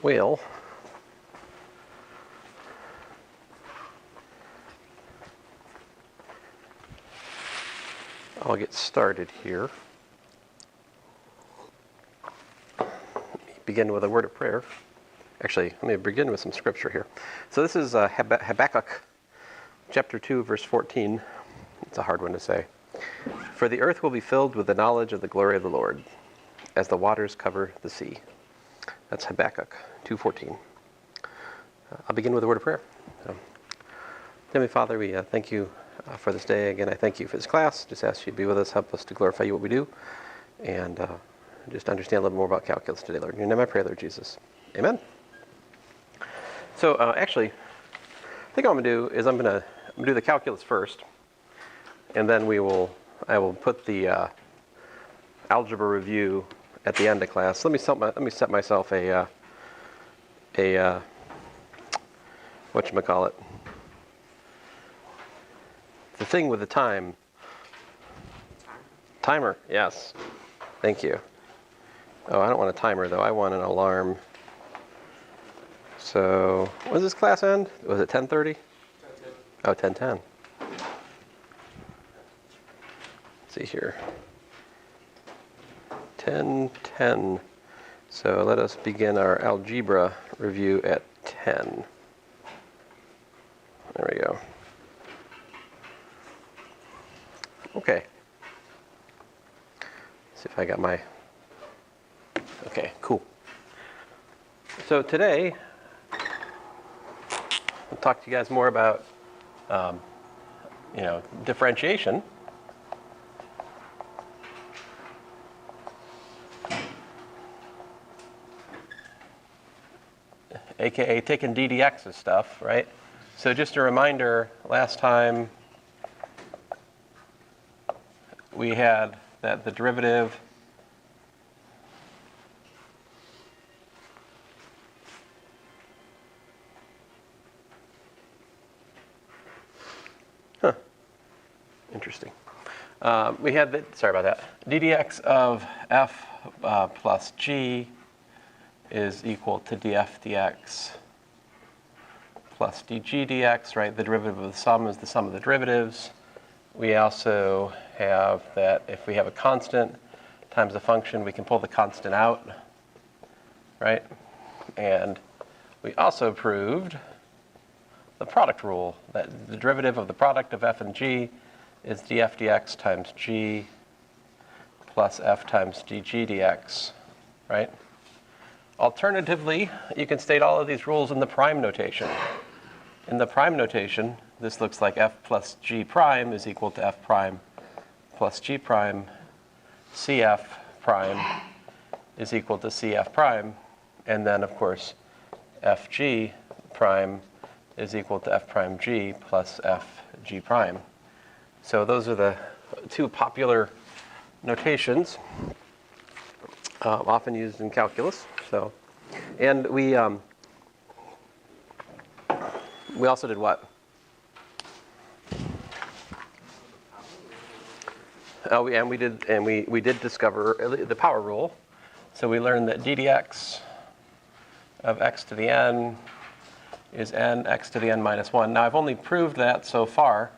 Well, I'll get started here. Begin with a word of prayer. Actually, let me begin with some scripture here. So this is Habakkuk chapter 2, verse 14. It's a hard one to say. For the earth will be filled with the knowledge of the glory of the Lord, as the waters cover the sea. That's Habakkuk 2:14. I'll begin with a word of prayer. Heavenly Father, we thank you for this day. Again, I thank you for this class. Just ask you to be with us, help us to glorify you what we do, and just understand a little more about calculus today, Lord. In your name I pray, Lord Jesus. Amen. So actually, I think what I'm going to do is I'm going to do the calculus first, and then I will put the algebra review at the end of class. Let me set myself a whatchamacallit. The thing with the timer, yes. Thank you. Oh, I don't want a timer though. I want an alarm. So, when does this class end? Was it 10:30? 10:10. Oh, 10:10. Let's see here. 10:10. So let us begin our algebra review at 10. There we go. Okay. Let's see if I got my... Okay, cool. So today, I'll talk to you guys more about, differentiation. AKA taking ddx's stuff, right? So just a reminder, last time we had that the derivative interesting. We had ddx of f plus g is equal to df dx plus dg dx, right? The derivative of the sum is the sum of the derivatives. We also have that if we have a constant times a function, we can pull the constant out, right? And we also proved the product rule, that the derivative of the product of f and g is df dx times g plus f times dg dx, right? Alternatively, you can state all of these rules in the prime notation. In the prime notation, this looks like f plus g prime is equal to f prime plus g prime. Cf prime is equal to cf prime. And then, of course, fg prime is equal to f prime g plus fg prime. So those are the two popular notations often used in calculus. So, and we also did what? Oh, we did discover the power rule. So we learned that ddx of x to the n is n x to the n minus 1. Now I've only proved that so far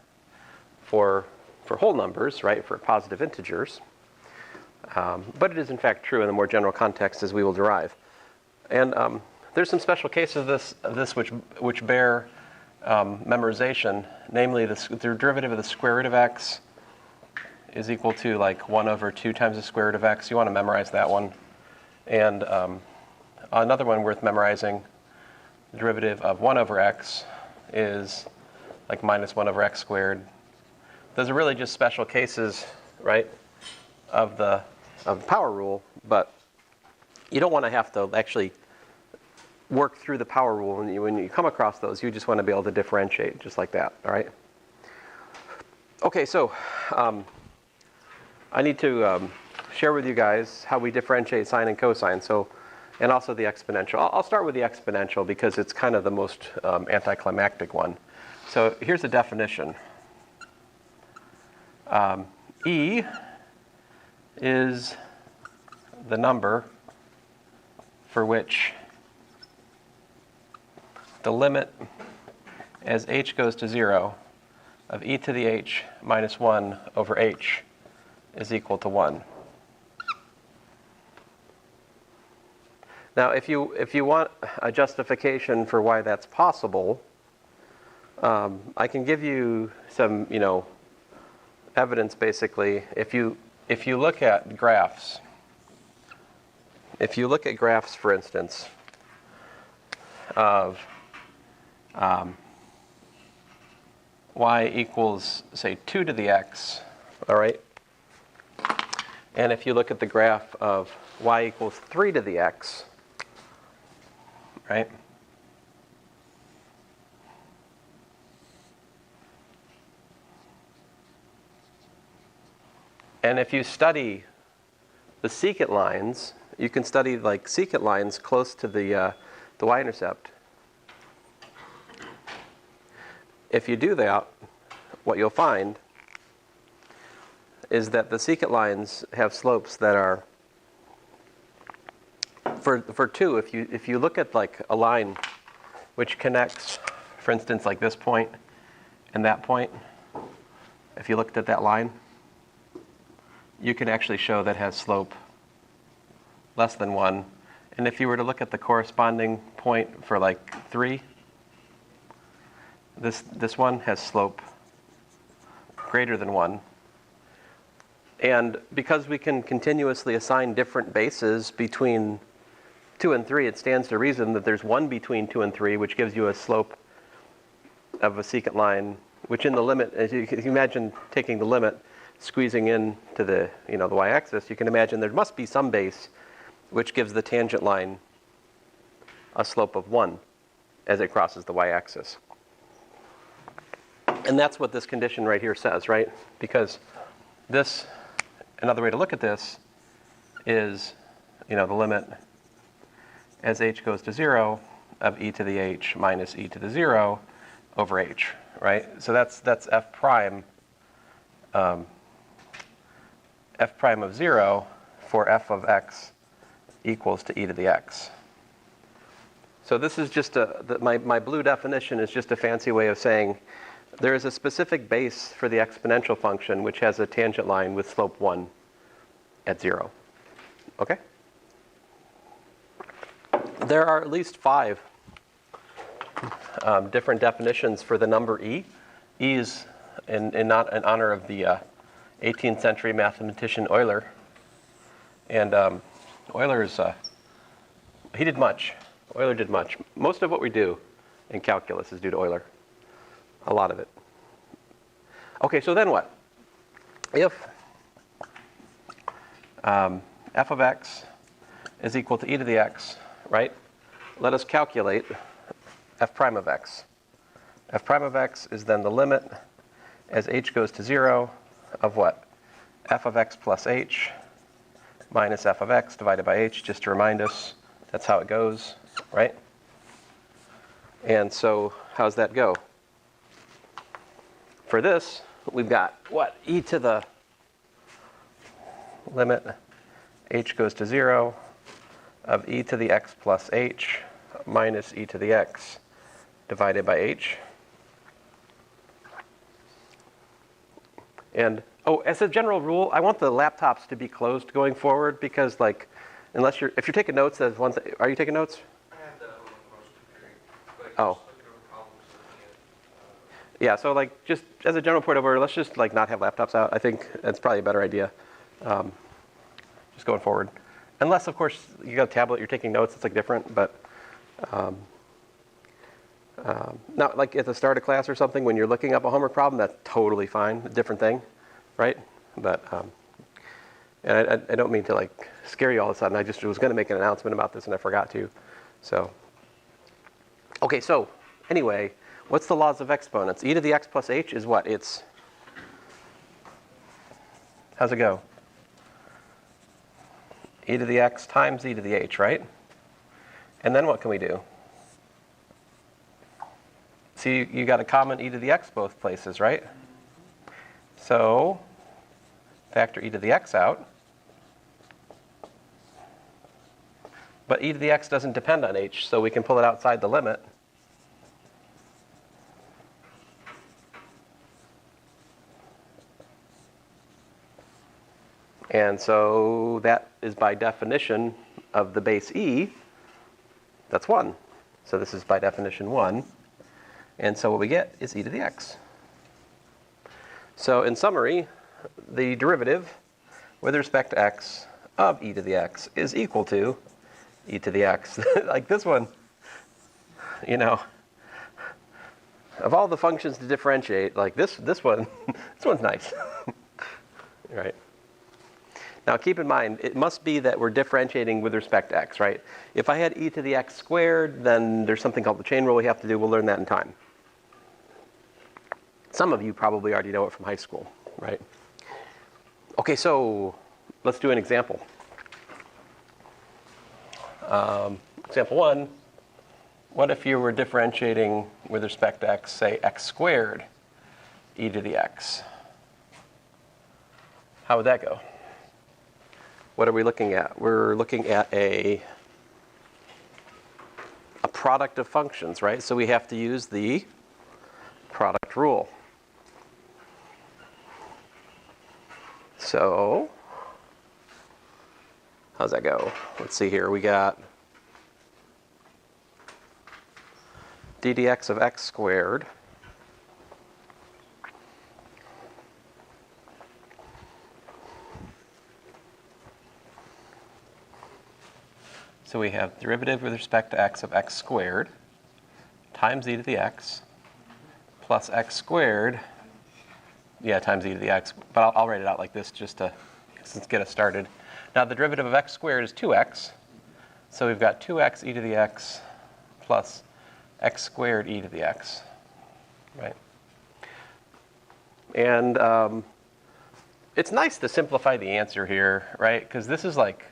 for whole numbers, right, for positive integers. But it is in fact true in the more general context as we will derive. And there's some special cases of this which bear memorization, namely the derivative of the square root of x is equal to like 1 over 2 times the square root of x. You want to memorize that one. And another one worth memorizing, the derivative of 1 over x is like minus 1 over x squared. Those are really just special cases, right, of the power rule, but you don't want to have to actually work through the power rule. When you come across those, you just want to be able to differentiate just like that, all right? Okay, so I need to share with you guys how we differentiate sine and cosine, and also the exponential. I'll start with the exponential because it's kind of the most anticlimactic one. So here's the definition. E is the number for which the limit as h goes to 0 of e to the h minus 1 over h is equal to 1. Now, if you want a justification for why that's possible, I can give you some, evidence basically. If you look at graphs, for instance, of y equals, say, 2 to the x, all right? And if you look at the graph of y equals 3 to the x, right? And if you study the secant lines, you can study like secant lines close to the y-intercept. If you do that, what you'll find is that the secant lines have slopes that are, for 2, if you look at like a line which connects, for instance, like this point and that point, if you looked at that line, you can actually show that has slope less than 1. And if you were to look at the corresponding point for like 3, this one has slope greater than 1. And because we can continuously assign different bases between 2 and 3, it stands to reason that there's one between 2 and 3, which gives you a slope of a secant line, which in the limit, as you can imagine taking the limit, squeezing in to the, the y-axis, you can imagine there must be some base which gives the tangent line a slope of 1 as it crosses the y-axis. And that's what this condition right here says, right? Because this, another way to look at this is, the limit as h goes to 0 of e to the h minus e to the 0 over h, right? So that's f prime of 0 for f of x equals to e to the x. So this is just my blue definition is just a fancy way of saying there is a specific base for the exponential function which has a tangent line with slope 1 at 0. Okay? There are at least 5 different definitions for the number e. E is in honor of the 18th century mathematician Euler. And Euler's, he did much. Euler did much. Most of what we do in calculus is due to Euler. A lot of it. Okay, so then what? If f of x is equal to e to the x, right? Let us calculate f prime of x. F prime of x is then the limit as h goes to 0 of what? F of x plus h minus f of x divided by h, just to remind us that's how it goes, right? And so how's that go? For this, we've got what? E to the limit h goes to 0 of e to the x plus h minus e to the x divided by h. And as a general rule, I want the laptops to be closed going forward because, if you're taking notes, there's one thing. Are you taking notes? I have the motion period. Oh. Yeah, so just as a general point of order, let's just not have laptops out. I think that's probably a better idea. Just going forward. Unless, of course, you got a tablet, you're taking notes, it's different, but not like at the start of class or something when you're looking up a homework problem, that's totally fine, a different thing, right? But, and I don't mean to scare you all of a sudden, I just was going to make an announcement about this and I forgot to, so. Okay, so anyway, what's the laws of exponents? E to the x plus h is what? It's, how's it go? E to the x times e to the h, right? And then what can we do? See, you got a common e to the x both places, right? So, factor e to the x out. But e to the x doesn't depend on h, so we can pull it outside the limit. And so that is by definition of the base e, that's 1. So this is by definition 1. And so what we get is e to the x. So in summary, the derivative with respect to x of e to the x is equal to e to the x. Like this one, you know, of all the functions to differentiate, like this one, this one's nice. Right? Now keep in mind, it must be that we're differentiating with respect to x, right? If I had e to the x squared, then there's something called the chain rule we have to do. We'll learn that in time. Some of you probably already know it from high school, right? Okay, so let's do an example. Example 1, what if you were differentiating with respect to x, say x squared e to the x? How would that go? What are we looking at? We're looking at a product of functions, right? So we have to use the product rule. So how's that go? Let's see here. We got d dx of x squared so we have derivative with respect to x of x squared times e to the x plus x squared, yeah, times e to the x, but I'll write it out like this just to get us started. Now the derivative of x squared is 2x, so we've got 2x e to the x plus x squared e to the x, right? And it's nice to simplify the answer here, right? Because this is like,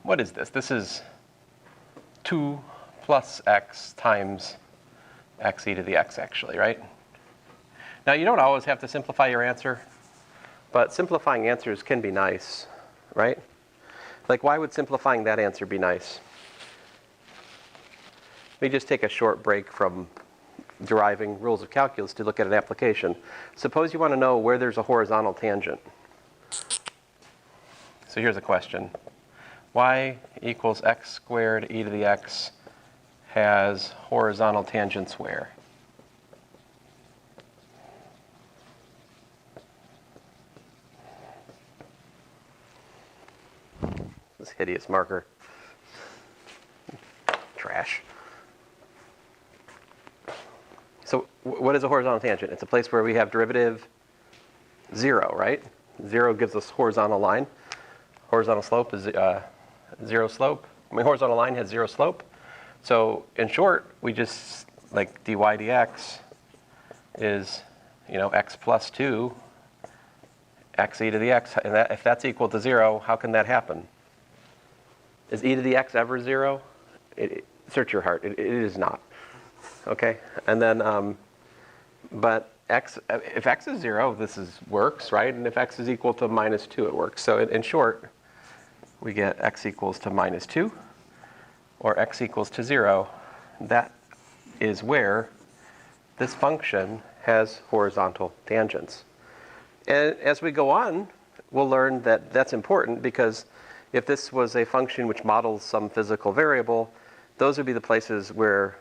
what is this? This is 2 plus x times x e to the x, actually, right? Now, you don't always have to simplify your answer, but simplifying answers can be nice, right? Like, why would simplifying that answer be nice? Let me just take a short break from deriving rules of calculus to look at an application. Suppose you want to know where there's a horizontal tangent. So here's a question. Y equals x squared e to the x has horizontal tangents where? This hideous marker. Trash. So what is a horizontal tangent? It's a place where we have derivative 0, right? 0 gives us horizontal line. Horizontal slope is 0 slope. I mean, horizontal line has 0 slope. So in short, we just, like dy dx is, you know, x plus 2, x e to the x. And that, if that's equal to 0, how can that happen? Is e to the x ever 0? Search your heart. It is not. Okay? And then, but x, if x is 0, this works, right? And if x is equal to minus 2, it works. So in short, we get x equals to minus 2, or x equals to 0. That is where this function has horizontal tangents. And as we go on, we'll learn that that's important, because if this was a function which models some physical variable, those would be the places where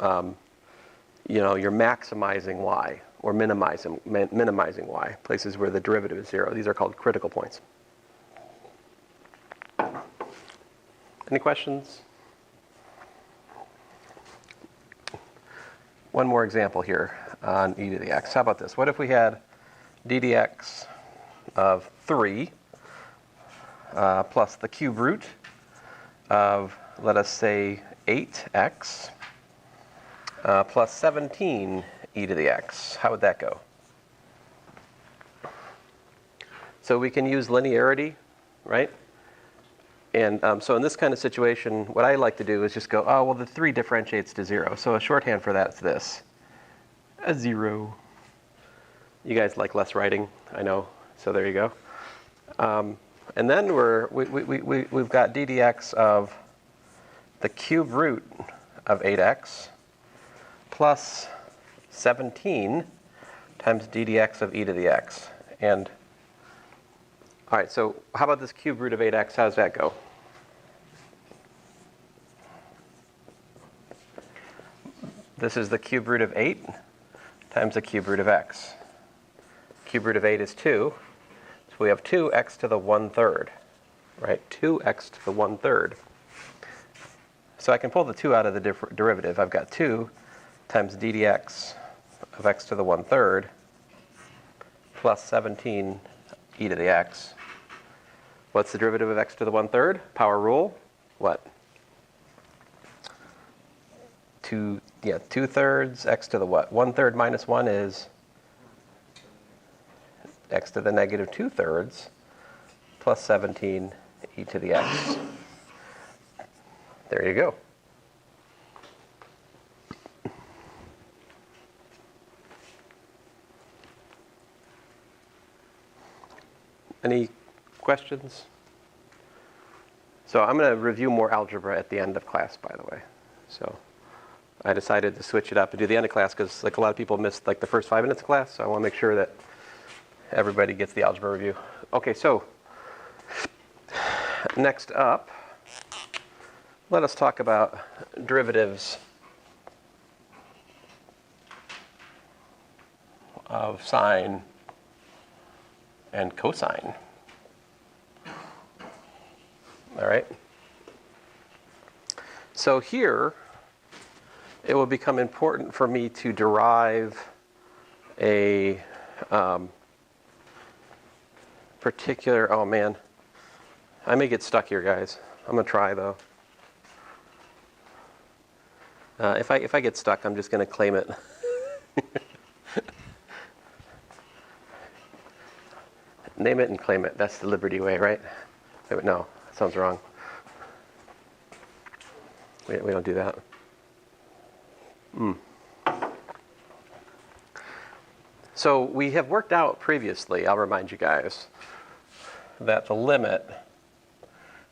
you know, you're maximizing y or minimizing y, places where the derivative is 0. These are called critical points. Any questions? One more example here on e to the x. How about this? What if we had d dx of 3 plus the cube root of, let us say, 8x plus 17 e to the x? How would that go? So we can use linearity, right? And so in this kind of situation, what I like to do is just go, oh, well, the 3 differentiates to 0. So a shorthand for that is this, a 0. You guys like less writing, I know, so there you go. And then we've got d dx of the cube root of 8x plus 17 times d dx of e to the x. And All right, so how about this cube root of 8x? How does that go? This is the cube root of 8 times the cube root of x. Cube root of 8 is 2. So we have 2x to the 1/3, right? 2x to the 1/3. So I can pull the 2 out of the derivative. I've got 2 times d dx of x to the 1/3 plus 17 e to the x. What's the derivative of x to the 1/3? Power rule. What? 2/3 x to the what? 1/3 minus 1 is x to the negative 2/3 plus 17 e to the x. There you go. Any questions? So I'm going to review more algebra at the end of class, by the way. So I decided to switch it up and do the end of class because like a lot of people missed like the first 5 minutes of class. So I want to make sure that everybody gets the algebra review. Okay, so next up, let us talk about derivatives of sine and cosine. All right. So here, it will become important for me to derive a particular, oh man, I may get stuck here, guys. I'm going to try, though. If I get stuck, I'm just going to claim it. Name it and claim it. That's the Liberty way, right? Wait, no, that sounds wrong. We don't do that. So we have worked out previously, I'll remind you guys, that the limit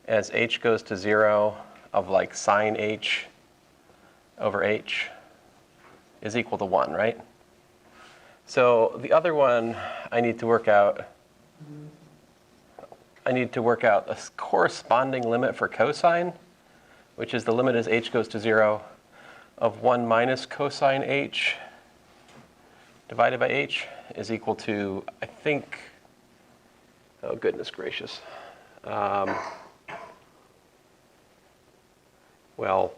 as h goes to 0 of like sine h over h is equal to 1, right? So the other one I need to work out a corresponding limit for cosine, which is the limit as h goes to 0 of 1 minus cosine h divided by h is equal to, I think, oh goodness gracious. Well,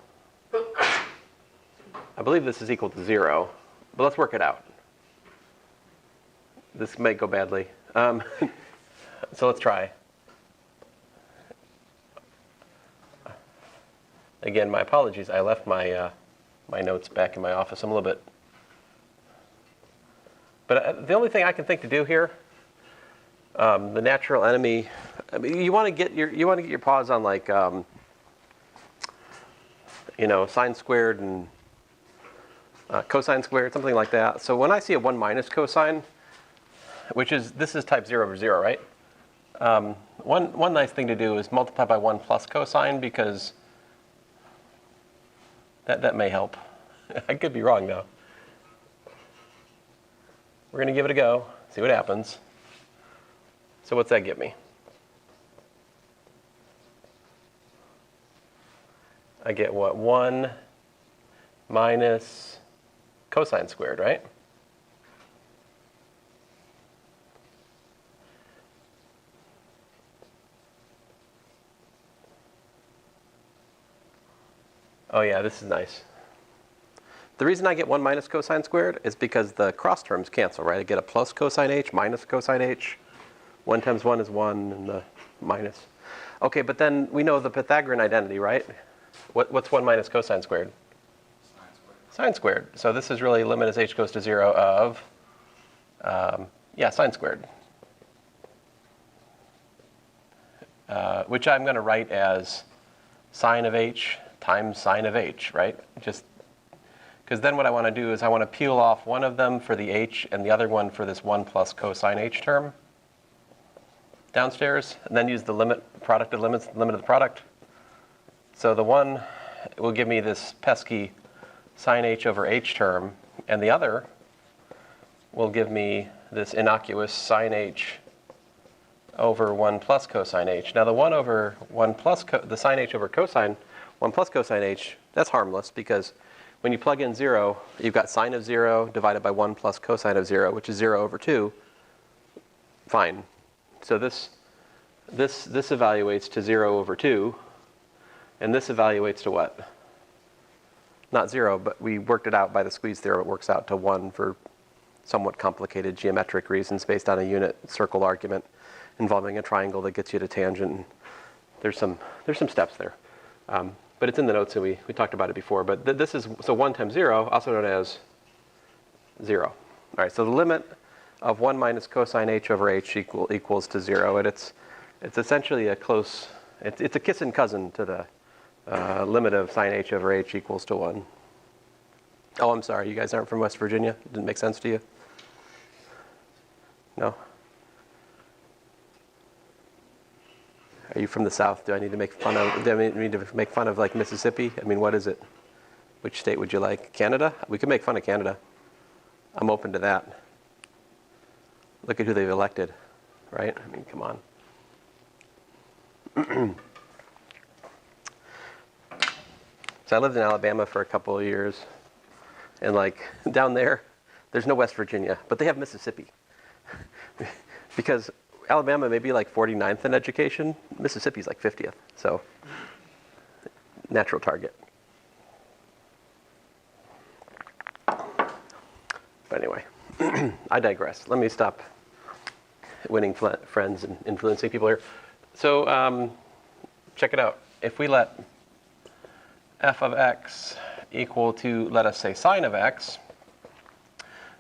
I believe this is equal to 0, but let's work it out. This may go badly. So let's try. Again, my apologies. I left my my notes back in my office. I'm a little bit. But the only thing I can think to do here, the natural enemy. I mean, you want to get your paws on like sine squared and cosine squared, something like that. So when I see a 1 minus cosine, this is type 0 over 0, right? One nice thing to do is multiply by 1 plus cosine because that may help. I could be wrong though. We're going to give it a go, see what happens. So what's that give me? I get what? 1 minus cosine squared, right? Oh yeah, this is nice. The reason I get 1 minus cosine squared is because the cross terms cancel, right? I get a plus cosine h minus cosine h. 1 times 1 is 1, and the minus. Okay, but then we know the Pythagorean identity, right? What's 1 minus cosine squared? Sine squared. Sine squared. So this is really limit as h goes to 0 of, sine squared. Which I'm going to write as sine of h times sine of h, right? Just because then what I want to do is I want to peel off one of them for the h and the other one for this 1 plus cosine h term downstairs, and then use the limit, product of limits, limit of the product. So the one will give me this pesky sine h over h term, and the other will give me this innocuous sine h over 1 plus cosine h. Now the 1 over 1 plus the sine h over cosine 1 plus cosine h, that's harmless because when you plug in 0, you've got sine of 0 divided by 1 plus cosine of 0, which is 0 over 2. Fine. So this evaluates to 0 over 2, and this evaluates to what? Not 0, but we worked it out by the squeeze theorem. It works out to 1 for somewhat complicated geometric reasons based on a unit circle argument involving a triangle that gets you to tangent. There's some steps there. But it's in the notes, and we talked about it before. But this is, so 1 times 0, also known as 0. All right, so the limit of 1 minus cosine h over h equals to 0. And it's essentially a close, it's a kissing cousin to the limit of sine h over h equals to 1. Oh, I'm sorry, you guys aren't from West Virginia? It didn't make sense to you? No? Are you from the South? Do I need to make fun of like Mississippi? I mean, what is it? Which state would you like? Canada? We could make fun of Canada. I'm open to that. Look at who they've elected, right? I mean, come on. So I lived in Alabama for a couple of years, and like down there's no West Virginia, but they have Mississippi. Because Alabama may be like 49th in education, Mississippi's like 50th, so natural target. But anyway, I digress. Let me stop winning friends and influencing people here. So check it out. If we let f of x equal to, let us say, sine of x,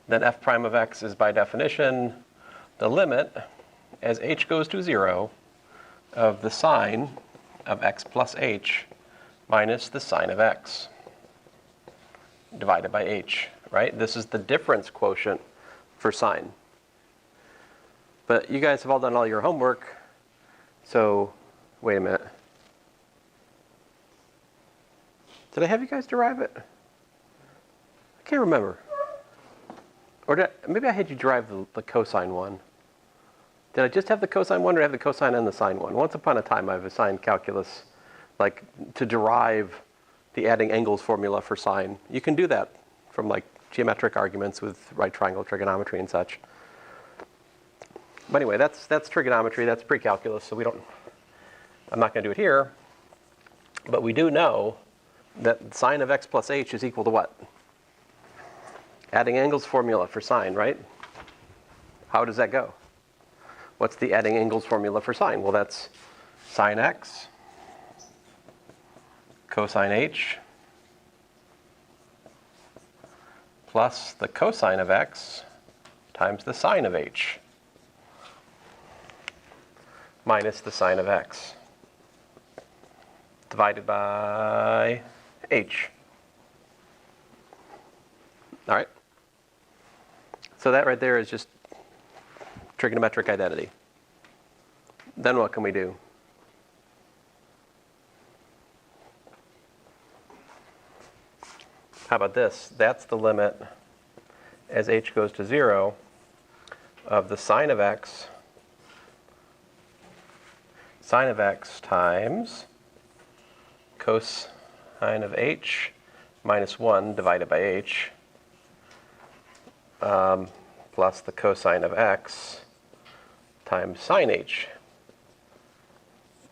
then f prime of x is by definition the limit as h goes to 0 of the sine of x plus h minus the sine of x divided by h, right? This is the difference quotient for sine. But you guys have all done all your homework, so wait a minute. Did I have you guys derive it? I can't remember. Or maybe I had you derive the cosine one. Did I just have the cosine one, or have the cosine and the sine one? Once upon a time, I've assigned calculus, like to derive the adding angles formula for sine. You can do that from like geometric arguments with right triangle trigonometry and such. But anyway, that's trigonometry. That's pre-calculus, so I'm not going to do it here. But we do know that sine of x plus h is equal to what? Adding angles formula for sine, right? How does that go? What's the adding angles formula for sine? Well, that's sine x cosine h plus the cosine of x times the sine of h minus the sine of x divided by h. All right? So that right there is just trigonometric identity. Then what can we do? How about this? That's the limit as h goes to 0 of the sine of x times cosine of h minus 1 divided by h plus the cosine of x times sine h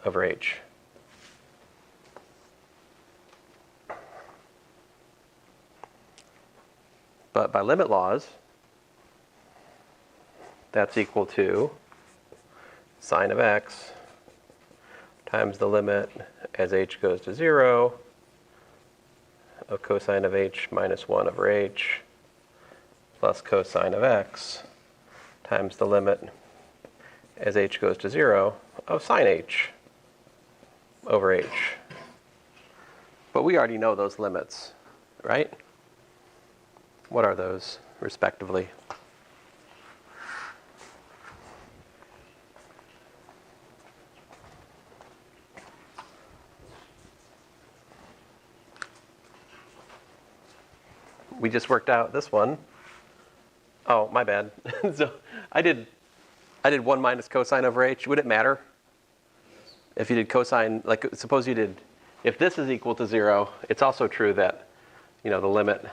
over h. But by limit laws, that's equal to sine of x times the limit as h goes to 0 of cosine of h minus 1 over h plus cosine of x times the limit as h goes to 0 of sine h over h. But we already know those limits, right? What are those, respectively? We just worked out this one. Oh, my bad. So I I did 1 minus cosine over h. Would it matter if you did cosine, like suppose you did, if this is equal to 0, it's also true that, the limit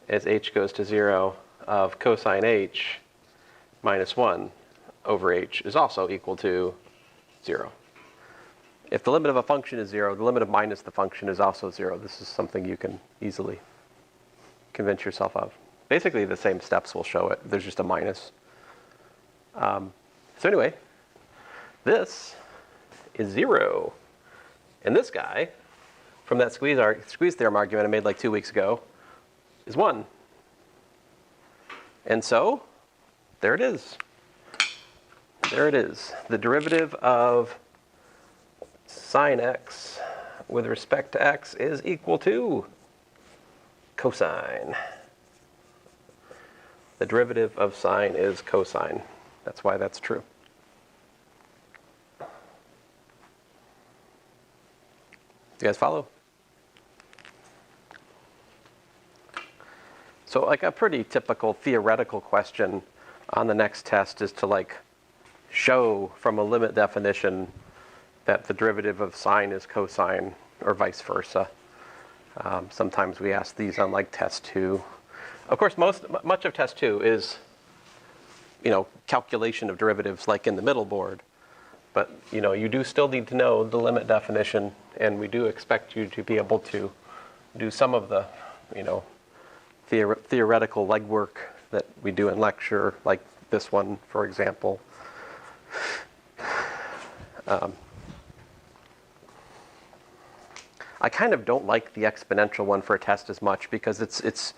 as h goes to 0 of cosine h minus 1 over h is also equal to 0. If the limit of a function is 0, the limit of minus the function is also 0. This is something you can easily convince yourself of. Basically, the same steps will show it. There's just a minus. So anyway, this is 0. And this guy, from that squeeze theorem argument I made like 2 weeks ago, is 1. And so, there it is. There it is. The derivative of sine x with respect to x is equal to cosine. The derivative of sine is cosine. That's why that's true. You guys follow? So like a pretty typical theoretical question on the next test is to show from a limit definition that the derivative of sine is cosine, or vice versa. Sometimes we ask these on test 2. Of course, much of test 2 is, calculation of derivatives like in the middle board. But, you do still need to know the limit definition, and we do expect you to be able to do some of the, theoretical legwork that we do in lecture, like this one, for example. I kind of don't like the exponential one for a test as much because it's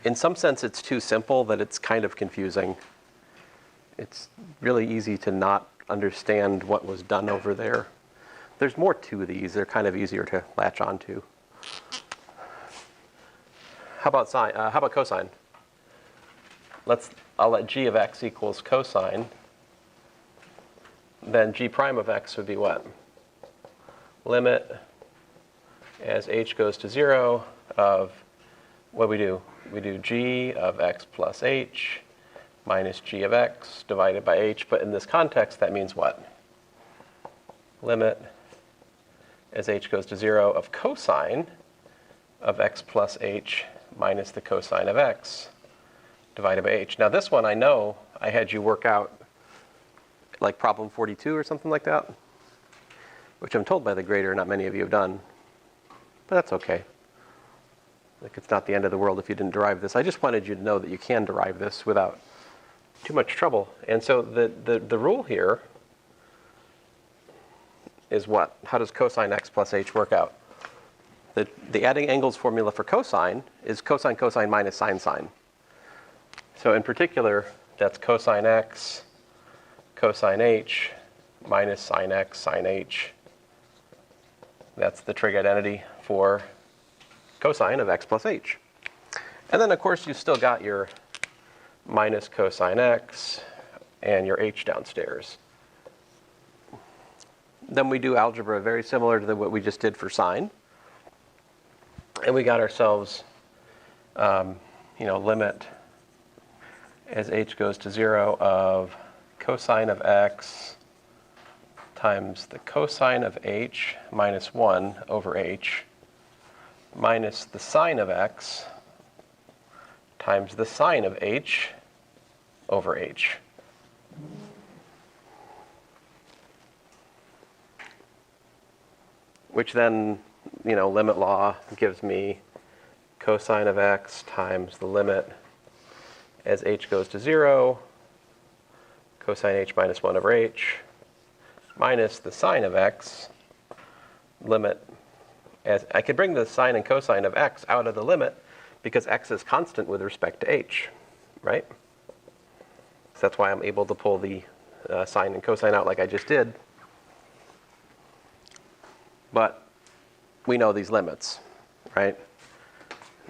in some sense it's too simple that it's kind of confusing. It's really easy to not understand what was done over there. There's more to these. They're kind of easier to latch onto. How about sine? How about cosine? I'll let g of x equals cosine. Then g prime of x would be what? Limit as h goes to 0 of, what do? We do g of x plus h minus g of x divided by h. But in this context, that means what? Limit as h goes to 0 of cosine of x plus h minus the cosine of x divided by h. Now this one I know I had you work out like problem 42 or something like that, which I'm told by the grader not many of you have done. But that's okay. It's not the end of the world if you didn't derive this. I just wanted you to know that you can derive this without too much trouble. And so the rule here is what? How does cosine x plus h work out? The adding angles formula for cosine is cosine minus sine. So in particular, that's cosine x, cosine h, minus sine x, sine h. That's the trig identity for cosine of x plus h. And then, of course, you still got your minus cosine x and your h downstairs. Then we do algebra very similar to what we just did for sine. And we got ourselves, limit as h goes to 0 of cosine of x times the cosine of h minus 1 over h minus the sine of x times the sine of h over h. Which then, limit law gives me cosine of x times the limit as h goes to 0, cosine h minus 1 over h, minus the sine of x, limit as, I could bring the sine and cosine of x out of the limit because x is constant with respect to h, right? So that's why I'm able to pull the sine and cosine out like I just did. But we know these limits, right?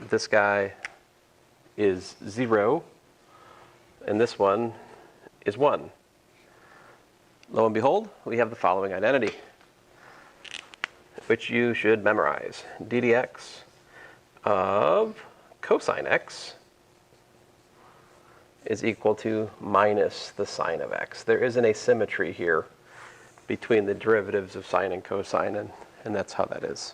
This guy is 0, and this one is 1. Lo and behold, we have the following identity, which you should memorize. d dx of cosine x is equal to minus the sine of x. There is an asymmetry here between the derivatives of sine and cosine, and that's how that is.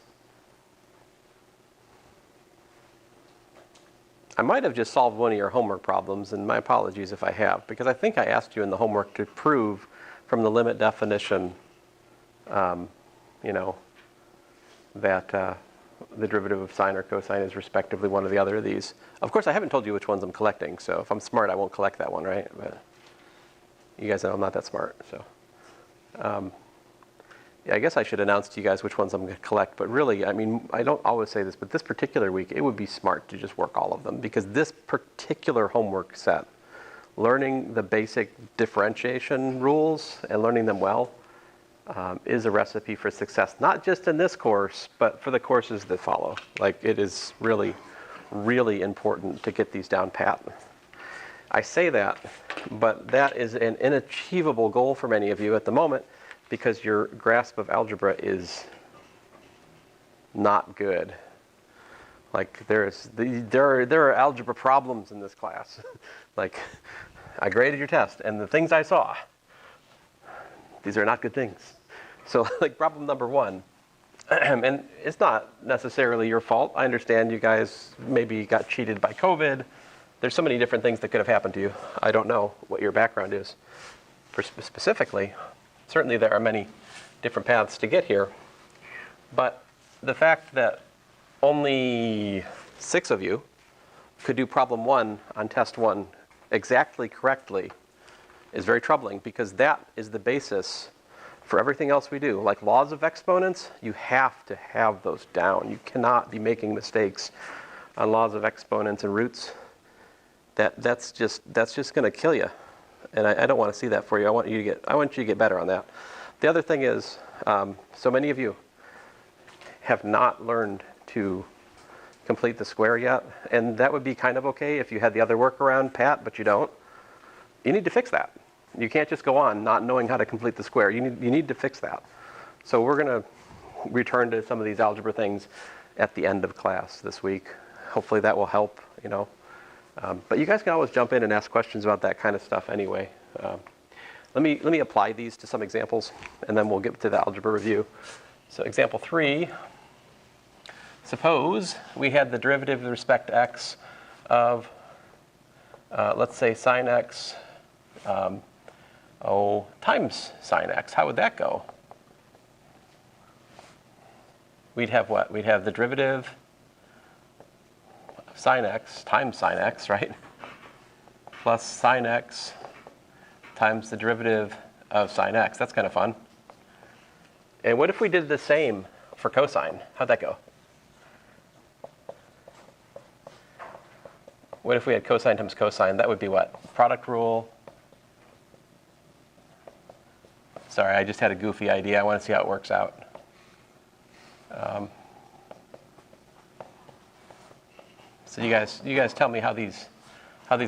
I might have just solved one of your homework problems, and my apologies if I have, because I think I asked you in the homework to prove from the limit definition, that the derivative of sine or cosine is respectively one or the other of these. Of course, I haven't told you which ones I'm collecting, so if I'm smart, I won't collect that one, right? But you guys know I'm not that smart, so. Yeah, I guess I should announce to you guys which ones I'm going to collect, but really, I mean, I don't always say this, but this particular week, it would be smart to just work all of them, because this particular homework set, learning the basic differentiation rules and learning them well, is a recipe for success, not just in this course, but for the courses that follow. Like, it is really, really important to get these down pat. I say that, but that is an inachievable goal for many of you at the moment, because your grasp of algebra is not good. Like, there are algebra problems in this class. Like, I graded your test, and the things I saw, these are not good things. So, like, problem number one, and it's not necessarily your fault. I understand you guys maybe got cheated by COVID. There's so many different things that could have happened to you. I don't know what your background is specifically. Certainly there are many different paths to get here. But the fact that only 6 of you could do problem 1 on test 1 exactly correctly is very troubling, because that is the basis for everything else we do. Like laws of exponents, you have to have those down. You cannot be making mistakes on laws of exponents and roots. That's just going to kill you. And I don't want to see that for you. I want you to get better on that. The other thing is, so many of you have not learned to complete the square yet, and that would be kind of okay if you had the other workaround pat, but you don't. You need to fix that. You can't just go on not knowing how to complete the square. You need to fix that. So we're going to return to some of these algebra things at the end of class this week. Hopefully that will help, But you guys can always jump in and ask questions about that kind of stuff anyway. Let me apply these to some examples, and then we'll get to the algebra review. So example 3, suppose we had the derivative with respect to x of, let's say, sine x times sine x. How would that go? We'd have what? We'd have the derivative of sine x times sine x, right? Plus sine x times the derivative of sine x. That's kind of fun. And what if we did the same for cosine? How'd that go? What if we had cosine times cosine? That would be what? Product rule. Sorry, I just had a goofy idea. I want to see how it works out. So you guys tell me how these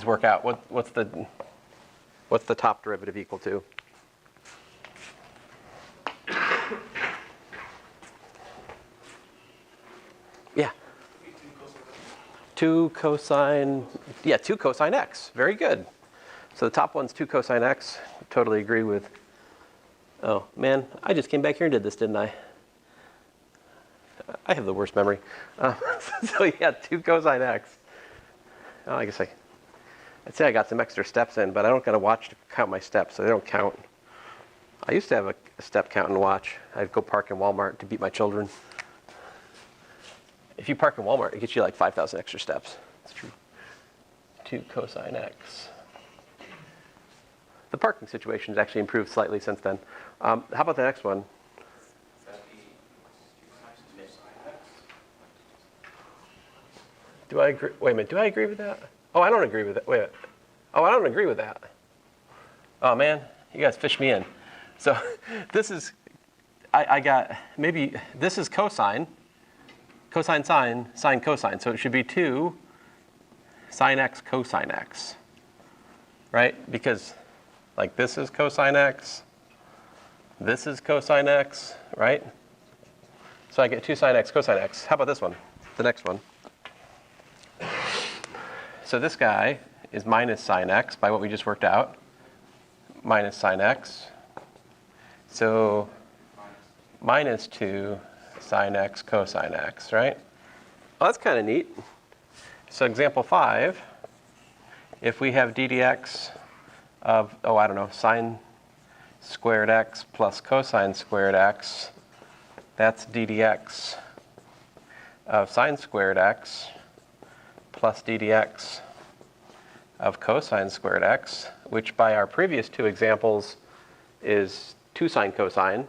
work out. What's the top derivative equal to? Yeah. 2 cosine x. Very good. So the top one's 2 cosine x. Totally agree with. Oh man, I just came back here and did this, didn't I? I have the worst memory. So yeah, 2 cosine x. Oh, I guess I'd say I got some extra steps in, but I don't got to watch to count my steps, so they don't count. I used to have a step counting watch. I'd go park in Walmart to beat my children. If you park in Walmart, it gets you like 5,000 extra steps. It's true. 2 cosine x. The parking situation has actually improved slightly since then. How about the next one? Do I agree? Wait a minute. Do I agree with that? Oh, I don't agree with that. Wait a minute. Oh, I don't agree with that. Oh, man. You guys fished me in. So this is, I got, maybe, this is cosine. Cosine sine, sine cosine. So it should be 2 sine x cosine x. Right? Because, like, this is cosine x. This is cosine x, right? So I get 2 sine x cosine x. How about this one? The next one. So this guy is minus sine x by what we just worked out. Minus sine x. So minus 2 sine x cosine x, right? Well, that's kind of neat. So example 5, if we have d dx of, oh, I don't know, sine squared x plus cosine squared x, that's d dx of sine squared x plus d dx of cosine squared x, which by our previous two examples is 2 sine cosine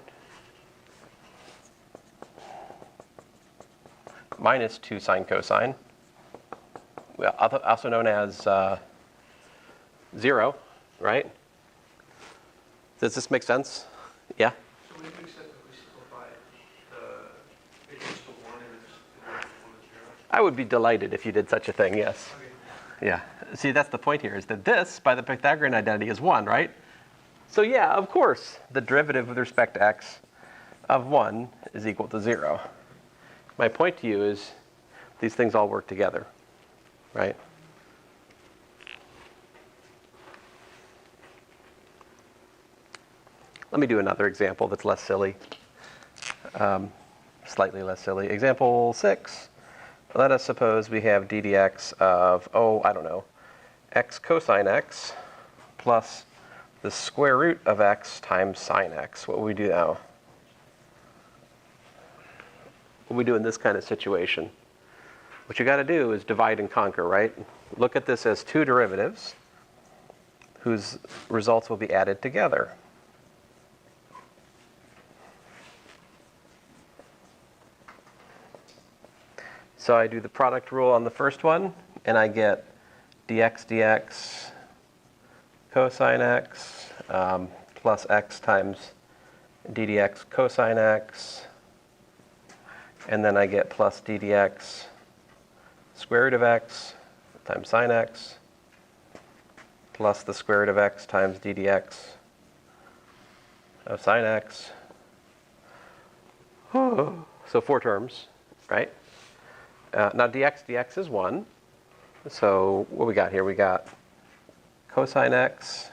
minus 2 sine cosine, well, also known as 0, right? Does this make sense? Yeah? So would it make sense if we simplify it gets to 1 and it's 1 to 0? I would be delighted if you did such a thing, yes. Okay. Yeah. See, that's the point here, is that this, by the Pythagorean identity, is 1, right? So yeah, of course, the derivative with respect to x of 1 is equal to 0. My point to you is these things all work together, right? Let me do another example that's less silly, slightly less silly. Example 6. Let us suppose we have d dx of, oh, I don't know, x cosine x plus the square root of x times sine x. What will we do now? What do we do in this kind of situation? What you got to do is divide and conquer, right? Look at this as two derivatives whose results will be added together. So I do the product rule on the first one, and I get dx dx cosine x plus x times d dx cosine x. And then I get plus d dx square root of x times sine x plus the square root of x times d dx of sine x. So 4 terms, right? Now dx is 1. So what we got here? We got cosine x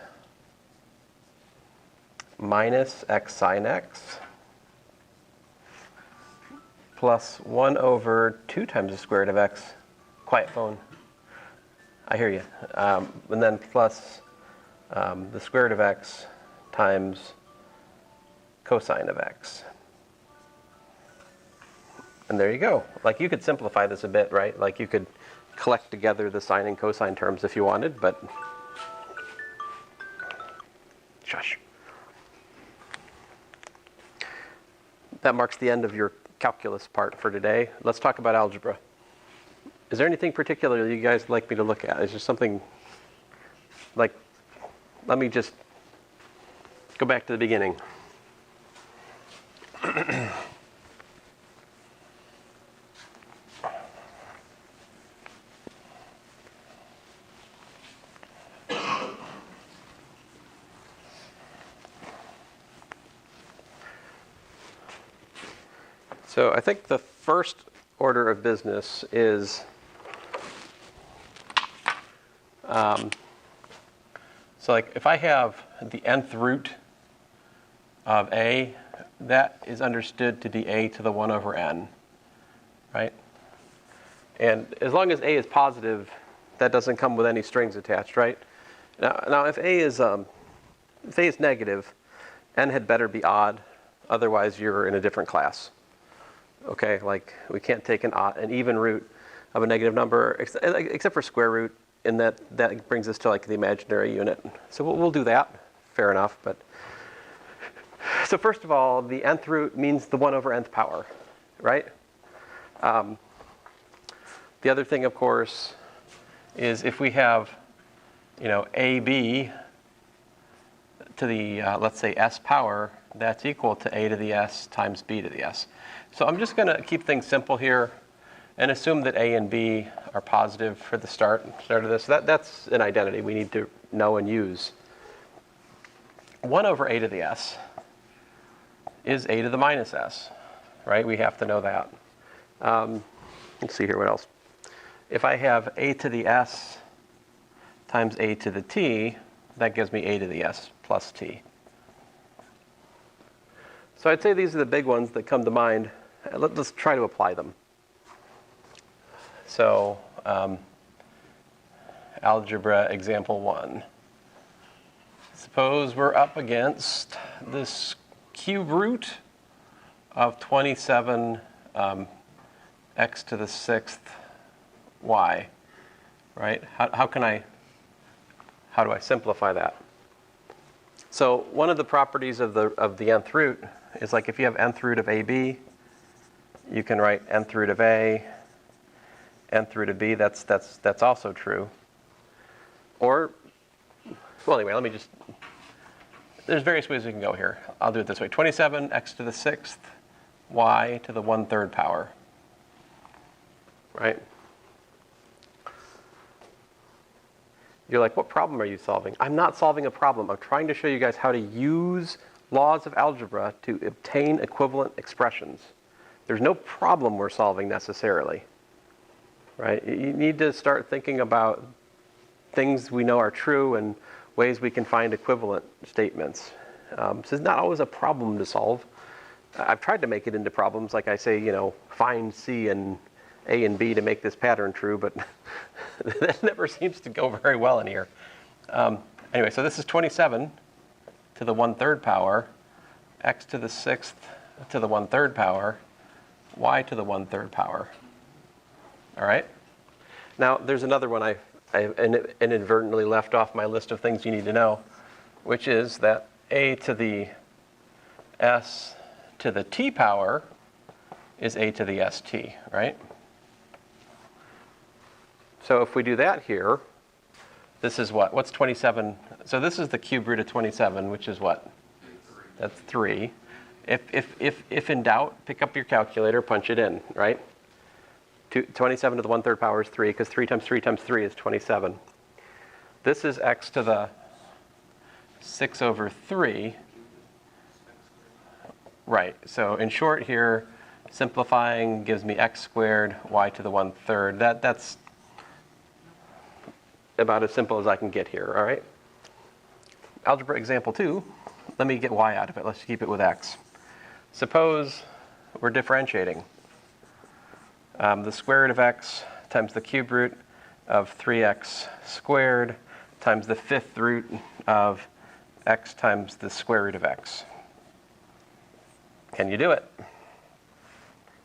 minus x sine x plus 1 over 2 times the square root of x. Quiet phone. I hear you. And then plus the square root of x times cosine of x. And there you go. Like, you could simplify this a bit, right? Like, you could collect together the sine and cosine terms if you wanted, but shush. That marks the end of your calculus part for today. Let's talk about algebra. Is there anything particular you guys like me to look at? Is there something, like, let me just go back to the beginning. So I think the first order of business is, so like if I have the nth root of a, that is understood to be a to the 1 over n, right? And as long as a is positive, that doesn't come with any strings attached, right? Now if a is negative, n had better be odd, otherwise you're in a different class. Okay, like we can't take an even root of a negative number, except for square root, and that brings us to like the imaginary unit. So we'll do that, fair enough. But so first of all, the nth root means the 1 over nth power, right? The other thing, of course, is if we have, ab to the let's say s power, that's equal to a to the s times b to the s. So I'm just going to keep things simple here and assume that a and b are positive for the start of this. That's an identity we need to know and use. 1 over a to the s is a to the minus s, right? We have to know that. Let's see here, what else? If I have a to the s times a to the t, that gives me a to the s plus t. So I'd say these are the big ones that come to mind. Let's try to apply them. So algebra example 1. Suppose we're up against this cube root of 27 x to the 6th y, right? How do I simplify that? So one of the properties of the nth root is, like, if you have nth root of ab, you can write nth root of a, nth root of b. That's also true. Or, well, anyway, let me just, there's various ways we can go here. I'll do it this way. 27 x to the 6th y to the 1/3 power, right? You're like, what problem are you solving? I'm not solving a problem. I'm trying to show you guys how to use laws of algebra to obtain equivalent expressions. There's no problem we're solving necessarily, right? You need to start thinking about things we know are true and ways we can find equivalent statements. So it's not always a problem to solve. I've tried to make it into problems, like I say, find C and A and B to make this pattern true, but that never seems to go very well in here. Anyway, so this is 27 to the 1/3 power, x to the 6th to the 1/3 power, y to the 1/3 power. All right? Now, there's another one I inadvertently left off my list of things you need to know, which is that a to the s to the t power is a to the st, right? So if we do that here, this is what? What's 27? So this is the cube root of 27, which is what? 3. That's 3. If in doubt, pick up your calculator, punch it in, right? 27 to the 1/3 power is 3, because 3 times 3 times 3 is 27. This is x to the 6/3. Right, so in short here, simplifying gives me x squared y to the 1/3. That's about as simple as I can get here, all right? Algebra example 2, let me get y out of it. Let's keep it with x. Suppose we're differentiating. The square root of x times the cube root of 3x squared times the 5th root of x times the square root of x. Can you do it?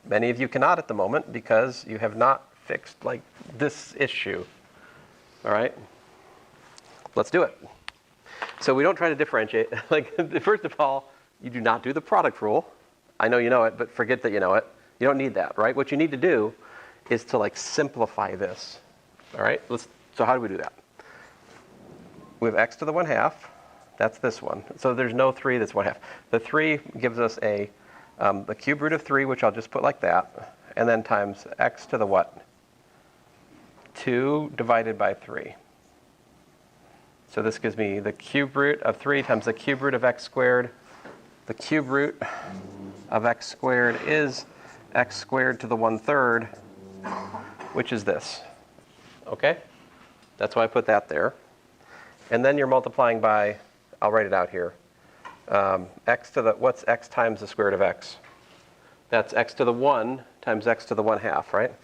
Many of you cannot at the moment because you have not fixed, like, this issue. All right? Let's do it. So we don't try to differentiate. Like, first of all, you do not do the product rule. I know you know it, but forget that you know it. You don't need that, right? What you need to do is to, like, simplify this. All right? So how do we do that? We have x to the 1/2. That's this one. So there's no 3 that's 1/2. The 3 gives us the cube root of 3, which I'll just put like that, and then times x to the what? 2 divided by 3. So this gives me the cube root of 3 times the cube root of x squared. The cube root of x squared is x squared to the 1/3, which is this. Okay? That's why I put that there. And then you're multiplying by, I'll write it out here, x to the, what's x times the square root of x? That's x to the 1 times x to the 1/2, right?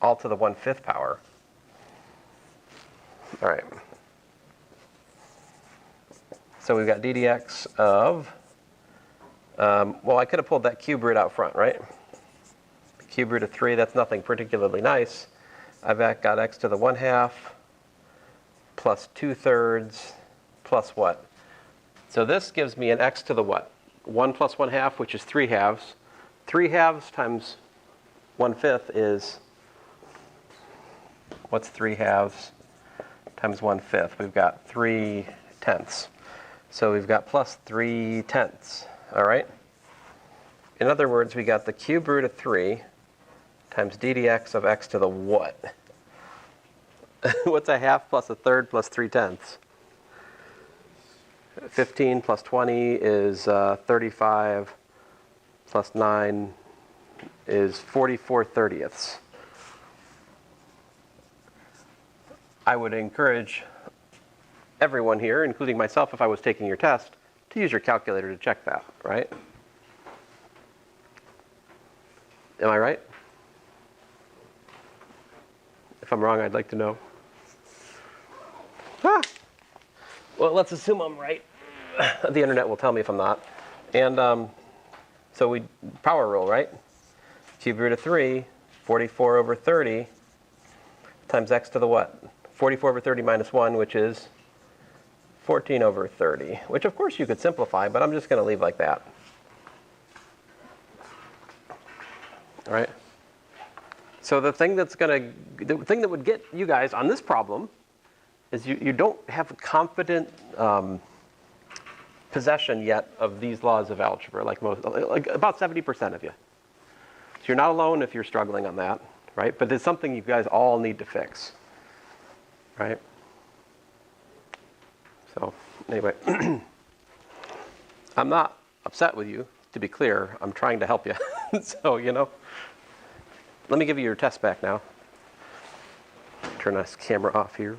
All to the 1/5 power. All right. So we've got d dx of, well, I could have pulled that cube root out front, right? Cube root of 3, that's nothing particularly nice. I've got x to the 1/2 plus 2/3 plus what? So this gives me an x to the what? 1 plus 1/2, which is 3/2. 3/2 times 1/5 is, what's 3/2 times 1/5? We've got 3/10. So we've got plus 3/10, all right? In other words, we got the cube root of 3 times d dx of x to the what? What's 1/2 plus 1/3 plus 3/10? 15 plus 20 is 35, plus 9 is 44/30. I would encourage everyone here, including myself if I was taking your test, to use your calculator to check that, right? Am I right? If I'm wrong, I'd like to know. Ah! Well, let's assume I'm right. The internet will tell me if I'm not. And so we power rule, right? Cube root of 3, 44 over 30 times x to the what? 44 over 30 minus 1, which is 14 over 30, which of course you could simplify, but I'm just going to leave like that. All right? So the thing that would get you guys on this problem is you don't have confident possession yet of these laws of algebra, like about 70% of you. So you're not alone if you're struggling on that, right? But it's something you guys all need to fix, right? So anyway, I'm not upset with you, to be clear. I'm trying to help you. So, let me give you your test back now. Turn this camera off here.